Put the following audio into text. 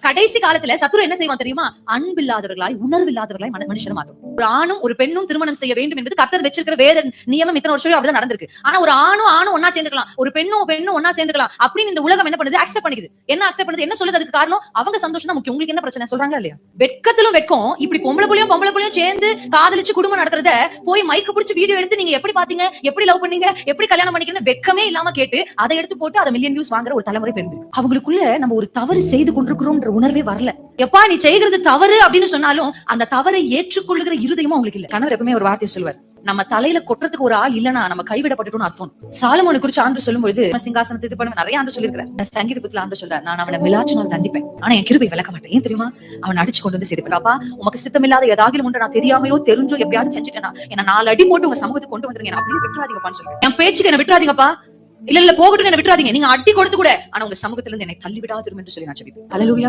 கடைசி காலத்துல சத்துரு என்ன செய்வான் தெரியுமா? அன்பில்லாதவர்களாய் உணர்வில்லாதவர்களாய் மனுஷனை மாத்தும். ஒரு ஆணும் ஒரு பெண்ணும் திருமணம் செய்ய வேண்டும் என்பது கர்த்தர் வச்சிருக்கிற வேத நியமம். இத்தனை வருஷம் அப்படிதான் நடந்திருக்கு. ஆனா ஒரு ஆணும் ஒன்னா சேர்ந்துக்கலாம், ஒரு பெண்ணும் ஒன்னா சேர்ந்துக்கலாம் அப்படின்னு இந்த உலகம் என்ன பண்ணுது? அக்செப்ட் பண்ணிக்குது. என்ன அக்செப்ட் பண்ணுது? என்ன சொல்லுது? அதுக்கு காரணம் அவங்க சந்தோஷம் தான் முக்கியம். உங்களுக்கு என்ன பிரச்சனை சொல்றாங்களா இல்லையா? வெட்கத்திலும் வெட்கம். இப்படி பொம்பளை புள்ளையும் சேர்ந்து காதலிச்சு குடும்பம் நடத்துறத போய் மைக்க பிடிச்சு வீடியோ எடுத்து நீங்க எப்படி பாத்தீங்க, எப்படி லவ் பண்ணீங்க, எப்படி கல்யாணம் பண்ணிக்கிறீங்க வெட்கமே இல்லாம கேட்டு அதை எடுத்து போட்டு அதை மில்லியன் வியூஸ் வாங்குற ஒரு தலைமுறை பெண். அவங்களுக்குள்ள நம்ம ஒரு தவறு செய்து கொண்டிருக்கிறோம்ன்ற உணர்வே வரல. எப்பா நீ செய்கிறது தவறு அப்படின்னு சொன்னாலும் அந்த தவறை ஏற்றுக்கொள்ளுகிற இருதயமும் அவங்களுக்கு இல்ல. கணவர் எப்பவுமே ஒரு வார்த்தையை சொல்லுவார், நம்ம தலையில கொட்டுறதுக்கு ஒரு ஆள் இல்லனா நம்ம கைவிடப்பட்டுட்டோம்னு அர்த்தம். சாலமோனை குறிச்சு ஆண்டு சொல்லும்போது சிங்காசனத்தை இது பண்ண நிறைய ஆண்டு சொல்லியிருக்கிறேன். சங்கீதத்துல ஆண்டு சொல்ற, நான் அவனை மிலாச்சினால் தண்டிப்பேன், ஆனா என் கிருபை விளக்க மாட்டேன். ஏன் தெரியுமா? அவன் அடிச்சு கொண்டு வந்து செய்து அப்பா உமக்கு சித்தமில்லாத ஏதாகிலும் உண்டு, நான் தெரியாமையோ தெரிஞ்சோ எப்படியாவது செஞ்சுட்டேன்னா என்ன 4 அடி போட்டு உங்க சமூகத்துக்கு கொண்டு வந்துருங்க, அப்படியே விட்டுறாதீங்கப்பான்னு சொல்லுவேன். என் பேச்சுக்கு என்ன விட்டுறாதீங்கப்பா, இல்ல போகட்டும் என்ன விட்டுறாதீங்க, நீங்க அடி கொடுத்து கூட ஆனா உங்க சமூகத்துல இருந்து என்னை தள்ளி விடாதிரும் என்று சொல்லி நான் ஜெபிப்பேன். அல்லேலூயா.